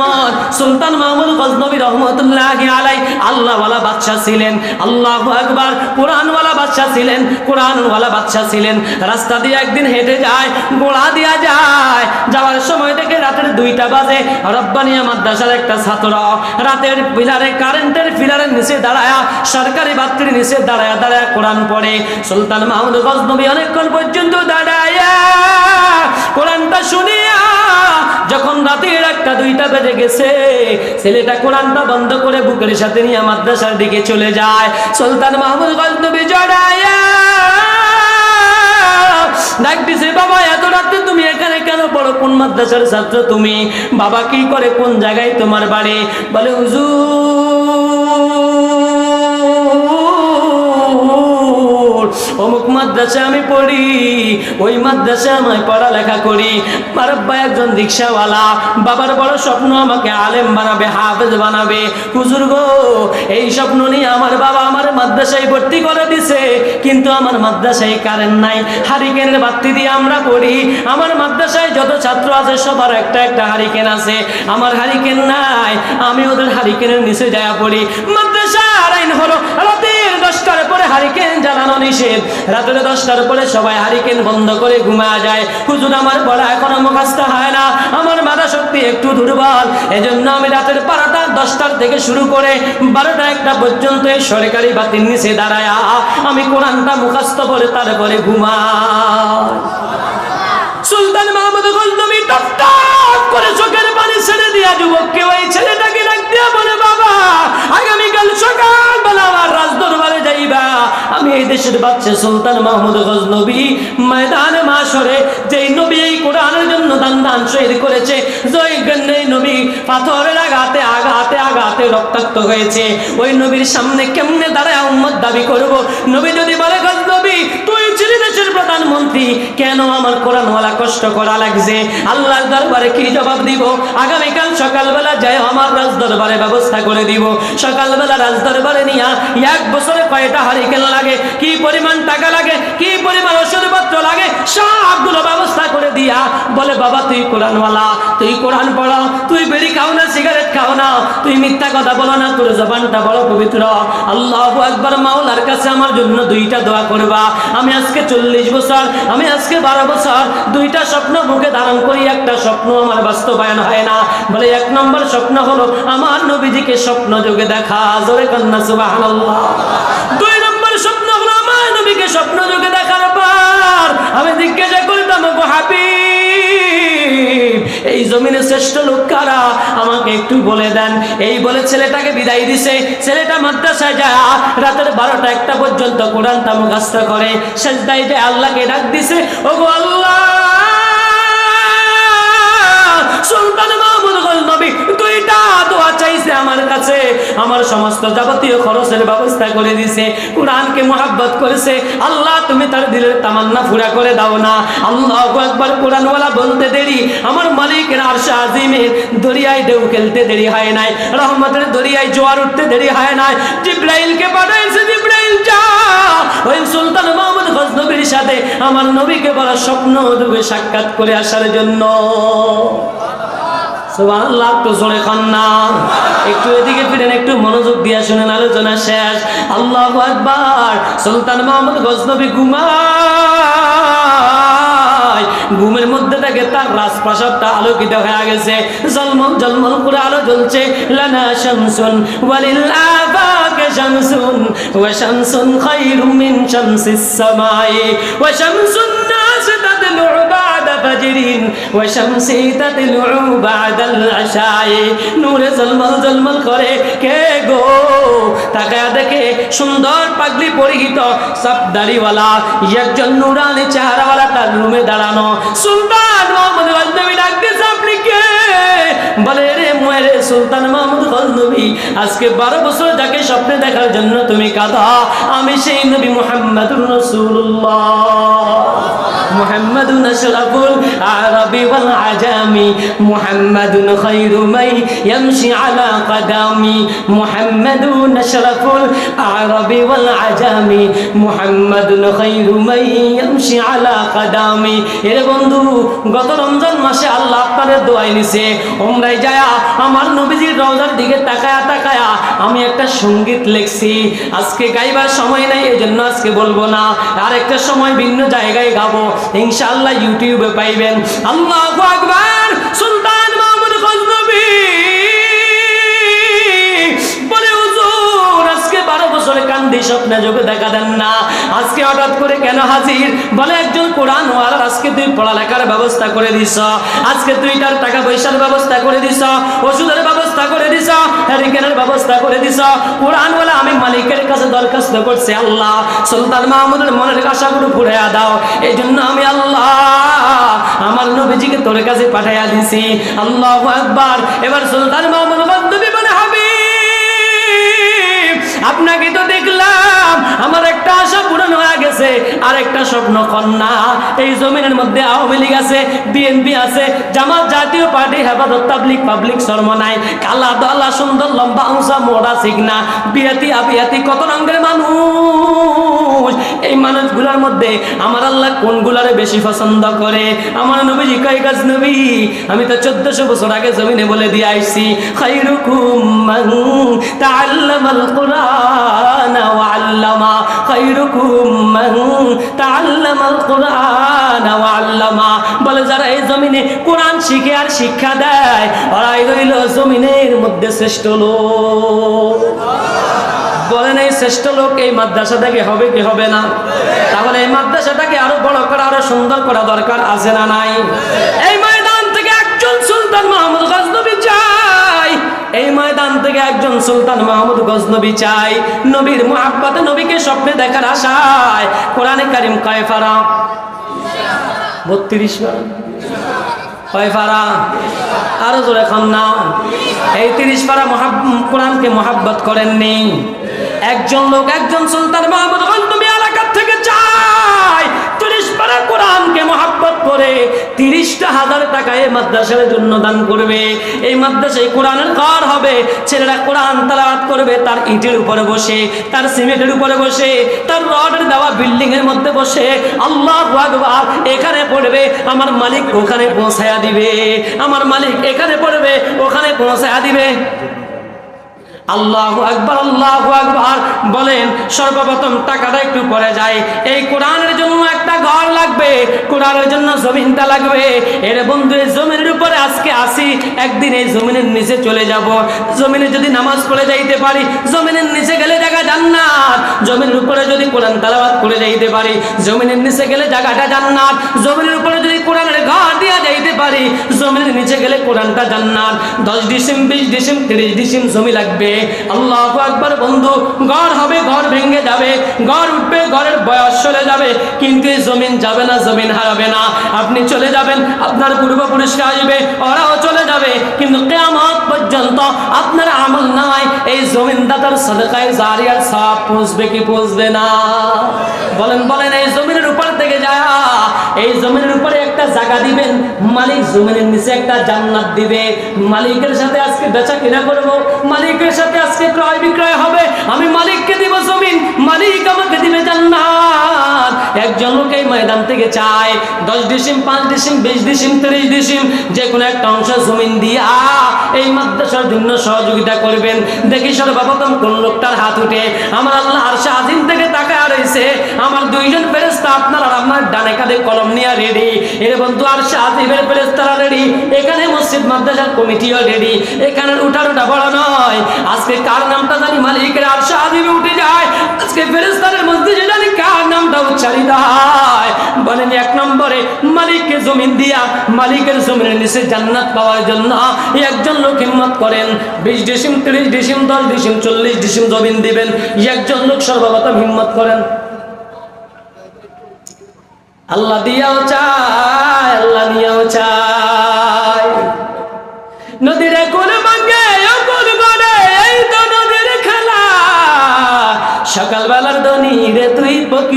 মোহাম্মদ সুলতান মাহমুদ গজনবী রহমতুল্লাহি আলাইহি আল্লাহওয়ালা বাদশা ছিলেন। আল্লাহু আকবার। কোরআনওয়ালা বাদশা ছিলেন, কোরআনওয়ালা বাদশা ছিলেন। রাস্তা দিয়ে একদিন হেঁটে যায়, গোড়া দিয়া যায়, যাওয়ার সময় থেকে রাতের 2টা বাজে। রব্বানিয়া মাদ্রাসার একটা ছাত্র রাতের পিলারে, কারেন্টের পিলারের নিচে দাঁড়ায়া, সরকারি বাতির নিচে দাঁড়ায়া দাঁড়ায়া কোরআন পড়ে। সুলতান মাহমুদ গজনবী অনেকক্ষণ পর্যন্ত দাঁড়ায়া কোরআনটা শুনিয়া যখন রাতের 1টা 2টা বেজে গেছে, ছেলেটা কোরআনটা বন্ধ করে বুকের সাথে নিয়ে মাদ্রাসার দিকে চলে যায়। সুলতান মাহমুদ গজনবী জড়ায়া ডাক দিছে, বাবা এত রাতে তুমি এখানে কেন পড়ো? কোন মাদ্রাসার ছাত্র তুমি? বাবা কি করে? কোন জায়গায় তোমার বাড়ি? বলে হুজুর অমুক মাদ্রাসায় আমি পড়ি, ওই মাদ্রাসায় আমি পড়ালেখা করি। আমার আব্বা একজন রিকশাওয়ালা, বাবার বড় স্বপ্ন আমাকে আলেম বানাবে, হাফেজ বানাবে। হুজুর গো, এই স্বপ্ন নিয়ে আমার বাবা আমার মাদ্রাসায় ভর্তি করে দিছে, কিন্তু আমার মাদ্রাসায় কারেন্ট নাই, হারিকেনের বাতি দিয়ে আমরা পড়ি। আমার মাদ্রাসায় যত ছাত্র আছে সবার একটা একটা হারিকেন আছে, আমার হারিকেন নাই, আমি ওদের হারিকেনের নিচে যায়া পড়ি। মাদ্রাসার আইন হলো রাতের 10টার পরে হারিকেন জ্বালানো নিষেধ। রাতের 10টার পরে সবাই হারিকেন বন্ধ করে ঘুমায়া যায়। হুজুর আমার পড়া এখনো মুখস্থ হয় না, আমার মাথা শক্তি একটু দুর্বল, এজন্য আমি রাতের 10টার থেকে শুরু করে 12টা 1টা পর্যন্ত এই সরকারি বাতির নিচে দাঁড়ায়া আমি কোরআনটা মুখস্থ করে তারপরে ঘুমাই। সুলতান মাহমুদ গজনবী টপ টপ করে চোখের পানি ছেড়ে দিয়া যুবককে ওই ছেলেটাকে ডাক দিয়া বলে, বাবা আগামীকাল সকালবেলা আমার রাজদরবারে যাইবা। আমি এই দেশের বাদশা সুলতান মাহমুদ গজনবী ময়দানে মাশরে যেই নবী এই কোরআনের জন্য দান শহীদ করেছে, যেই নবী পাথরের আঘাতে আঘাতে আঘাতে রক্তাক্ত হয়েছে, ওই নবীর সামনে কেমনে দাঁড়ায় উম্মত দাবি করব? নবী যদি বলে, গজনবী তুই ছিলি দেশের প্রধানমন্ত্রী, কেন আমার কোরআনওয়ালা কষ্ট করা লাগছে? আল্লাহর দরবারে কি জবাব দিব? আগামীকাল সকালবেলা যাই আমার রাজদরবারে ব্যবস্থা করে দিব। সকালবেলা রাজদরবারে নিয়া 1 বছরে কয়টা হারিকেন লাগে, কি পরিমাণ টাকা লাগে, কি পরিমাণ ওষুধপত্র লাগে, সবগুলো ব্যবস্থা করে দিয়া বলে, বাবা তুই কোরআনওয়ালা, তুই কোরআন পড়ো, তুই বিড়ি খাও না, সিগারেট খাও না, তুই মিথ্যা কথা বলো না, তোর জবানটা বড় পবিত্র। আল্লাহু আকবার। মাওলার কাছে আমার জন্য 2টা দোয়া করবা। আমি আজকে 40 বছর, আমি আজকে 12 বছর 2টা স্বপ্ন মুখে ধারণ করি, একটা স্বপ্ন আমার বাস্তবায়ন হয় না। বলে 1 নম্বর স্বপ্ন হলো আমার নবীজিকে স্বপ্ন যোগে দেখা, জোরে কন্যা সুবহানাল্লাহ। 2 নম্বর স্বপ্ন হলো আমার নবীকে স্বপ্ন যোগে দেখার পর আমি জিজ্ঞাসা করতাম, গো হাবিব এই জমিনে শ্রেষ্ঠ লোক কারা? আমাকে একটু বলে দেন। এই বলে ছেলেটাকে বিদায় দিছে। ছেলেটা মাদ্রাসায় যায়, রাতের 12টা 1টা পর্যন্ত কোরআনটা মুখস্থ করে সেজদায় যায়, আল্লাহকে ডাক দিছে, ওগো আল্লাহ, সুলতান মাহমুদ গজনবী 2টা দোয়া চাইছে আমার কাছে, আমার সমস্ত যাবতীয় খরচের ব্যবস্থা করে দিছে, কোরআনকে মুহাব্বত করেছে, আল্লাহ তুমি তার দিলের তামান্না পুরা করে দাও না। আল্লাহু আকবার। কোরআনওয়ালা বলতে দেরি, আমার মালিকের আরশ আজিমের দরিয়ায় ঢেউ খেলতে দেরি হয় নাই, রহমতের দরিয়ায় জোয়ার উঠতে দেরি হয় নাই। জিবরাইলকে পাঠাইছে, জিবরাইল যা ওই সুলতান মাহমুদ গজনবীর সাথে আমার নবীকে বড় স্বপ্ন যোগে সাক্ষাৎ করে আসার জন্য। সুবহানাল্লাহ। তো জোরে কন্যা একটু এদিকে ফিরেন, একটু মনোযোগ দিয়ে শুনেন, আলোচনা শেষ। আল্লাহু আকবার। সুলতান মাহমুদ গজনবী ঘুমায়, ঘুমের মধ্যে থেকে তার রাজপ্রাসাদটা আলোকিত হয়ে গেছে, ঝলমল ঝলমল করে আলো জ্বলছে। লানা শামসুন ওয়ালিল আফাকে শামসুন ওয়া শামসুন খায়রুম মিন শামসিস সামাই ওয়া শামসুন নাস তাতলু বা'দা ফাজরিন ওয়া শামসি তাতলু বা'দাল আশাই। নূরে ঝলমল ঝলমল করে, কে গো? তাকায়া দেখে সুন্দর পাগড়ি পরিহিত সাফদারিওয়ালা একজন নুরানি চেহারাওয়ালা তার রুমে দাঁড়ানো। সুলতান মাহমুদ গজনবী ডাক দিয়েছে, আপনি কে? বলে, রে মুয়েরে সুলতান মাহমুদ গজনবী, আজকে 12 বছর যাকে স্বপ্নে দেখার জন্য তুমি কাঁদা, আমি সেই নবী মুহাম্মদুর রাসূলুল্লাহ। মুহাম্মাদুন আশরাফুল আরবি ওয়াল আজামি, মুহাম্মাদুন খায়রু মান ইয়ামশি আলা কদামি, মুহাম্মাদুন আশরাফুল আরবি ওয়াল আজামি, মুহাম্মাদুন খায়রু মান ইয়ামশি আলা কদামি। এর বন্ধু, গত রমজান মাসে আল্লাহ আপনাদের দোয়াই নিছে, উমরায় যায় আমার নবীজির রওজার দিকে তাকায়া তাকায়া আমি একটা সঙ্গীত লিখছি। আজকে গাইবার সময় নাই, এজন্য আজকে বলবো না, আর একটা সময় ভিন্ন জায়গায় গাবো, ইনশাআল্লাহ ইউটিউবে পাইবেন। আল্লাহু আকবার। সুলতান মাহমুদ গজনবী বলে, হুজুর আজকে 12 বছর কান্দি, স্বপ্নে যোগে দেখা দেন না, আজকে হঠাৎ করে কেন হাজির? বলে, একজন কোরআন ওয়ালা, আজকে তুই পড়ালেখার ব্যবস্থা করে দিছ, আজকে তুই তার টাকা পয়সার ব্যবস্থা করে দিছ, ওষুধের ব্যবস্থা করে দিছ, হ্যারিকেনের ব্যবস্থা করে দিছ। কোরআন ওয়ালা আমি মালিকের কাছে দরখাস্ত করছি, আল্লাহ সুলতান মাহমুদের মনের আশাগুলো ফুরাইয়া দাও। এই জন্য আমি আল্লাহ আমার নবীজিকে তোর কাছে পাঠাইয়া দিছি। আল্লাহু আকবার। এবার সুলতান মাহমুদ গজনবী বলে, হাবিব আপনাকে তো দেখলাম, আমার একটা আশা পূরণ হয়ে গেছে, আর একটা স্বপ্ন কন্যা। এই জমিনের মধ্যে আওয়ামী লীগ আছে, বিএনপি আছে, জামাত, জাতীয় পার্টি, হেফাজত, তাবলিগ, পাবলিক শর্মনাই, কালা দলা, সুন্দর লম্বা উঁচা মোড়া সিগনা, বিয়াতি আবিয়াতি, কত রঙের মানুষ। এই মানুষগুলোর মধ্যে আমার আল্লাহ কোনগুলারে বেশি পছন্দ করে? আমার নবীজি কয়, গজনবী আমি তো 1400 বছর আগে জমিনে বলে দিয়ে আইছি, খায়রুকুম মান তাআল্লামাল কুরআন ওয়া আল্লামা, খায়রুকুম মান তাআল্লামাল কুরআন ওয়া আল্লামা। বলে, যারা এই জমিনে কোরআন শিখে আর শিক্ষা দেয়, ওরাই হইল জমিনের মধ্যে শ্রেষ্ঠ লোক। বলেন, এই শ্রেষ্ঠ লোক এই মাদ্রাসা থেকে হবে কি হবে না? তাহলে এই মাদ্রাসাটাকে আরো বড় করা, আরো সুন্দর করা দরকার আছে না নাই? এই ময়দান থেকে একজন সুলতান মাহমুদ গজনবী চাই, এই ময়দান থেকে একজন সুলতান মাহমুদ গজনবী চাই, নবীর মুহাব্বতে, নবীকে স্বপ্নে দেখার আশায়। কোরআনে কারীম কয় পারা? 32 পারা। কয় পারা? আরো জোরে খান না। এই 30 পারা কোরআনকে মুহাব্বত করেননি। একজন লোক, একজন সুলতান মাহমুদ গজনবী এলাকা থেকে চায় 30 পারা কোরআনকে মুহাব্বত করে 30,000 টাকা এই মাদ্রাসার জন্য দান করবে। এই মাদ্রাসায় কোরআনের ঘর হবে, ছেলেরা কোরআন তেলাওয়াত করবে, তার ইটের উপরে বসে, তার সিমেন্টের উপরে বসে, তার রডের দেওয়া বিল্ডিং এর মধ্যে বসে আল্লাহু আকবার এখানে পড়বে, আমার মালিক ওখানে পৌঁছায়া দিবে, আমার মালিক এখানে পড়বে, ওখানে পৌঁছায়া দিবে। আল্লাহু আকবার, আল্লাহু আকবার। বলেন, সর্বপ্রথম টাকাটা একটু পরে যায়, এই কোরআনের জন্য একটা ঘর লাগবে, কোরআনের জন্য জমিনটা লাগবে। এর বন্ধু, এই জমিনের উপরে আজকে আসি, একদিন এই জমিনের নিচে চলে যাব। জমিনে যদি নামাজ পড়ে যাইতে পারি, জমিনের নিচে গেলে জায়গা জান্নাত। জমিনের উপরে যদি কোরআন তেলাওয়াত করে যাইতে পারি, জমিনের নিচে গেলে জায়গাটা জান্নাত। জমিনের উপরে যদি কোরআনের ঘর দিয়া যাইতে পারি, জমিনের নিচে গেলে কোরআনটা জান্নাত। 10 ডিসিম, 20 ডিসিম, 30 ডিসিম জমি লাগবে। আল্লাহু আকবার। বন্ধু, ঘর হবে, ঘর ভেঙে যাবে, ঘর উঠবে, ঘরের বয়স চলে যাবে, কিন্তু এই জমিন যাবে না, জমিন হারাবে না। আপনি চলে যাবেন, আপনার পূর্বপুরুষরা আসবে, ওরাও চলে যাবে, কিন্তু কিয়ামত পর্যন্ত আপনার আমল নাই এই জমিনদাতার সদকায়ে জারিয়ার সওয়াব পৌঁছবে কি পৌঁছবে না? বলেন বলেন। এই জমিনের উপর থেকে যায়, এই জমিনের উপরে একটা জায়গা দিবেন, মালিক জমিনের নিচে একটা জান্নাত দিবে। মালিকের সাথে আজকে বেচা কিনা করব, মালিকের সাথে আজকে ক্রয় বিক্রয় হবে, আমি মালিককে দিব জমিন, মালিক আমাকে দিবে জান্নাত। একজন লোক এই ময়দান থেকে চায় 10 ডিসিম, 5 ডিসিম, 20 ডিসিম, 30 ডিসিম, যে কোনো একটা অংশ জমিন দিয়া এই মাদ্রাসার জন্য সহযোগিতা করবেন। দেখি সর্বপ্রথম কোন লোকটার হাত উঠে। আমার আল্লাহ আরশে আজিম থেকে তাকায় রয়েছে, আমার 2 জন ফেরেশতা আপনার আর আমার ডানে কাঁধে কলম নিয়ে রেডি। এর বন্ধু, আরশে আজিমের ফেরেশতারা রেডি, এখানে মসজিদ মাদ্রাসার কমিটিও রেডি। এখানে উঠানোটা বড় নয়, আজকে কার নামটা জানি মালিকের আরশে আজিমে উঠে যায়, আজকে ফেরেশতাদের মসজিদে জানি কার নামটা উচ্চারিত হয়। বলেন, 1 নম্বরে মালিককে জমিন দিয়া মালিকের জমিনের নিচে জান্নাত পাওয়ার জন্য একজন লোক হিম্মত করেন। 20 ডিসিম, 30 ডিসিম, 10 ডিসিম, 40 ডিসিম জমিন দিবেন, একজন লোক সর্বপ্রথম হিম্মত করেন। আল্লাহ দিয়াও চায়, আল্লাহ নিয়াও চায়।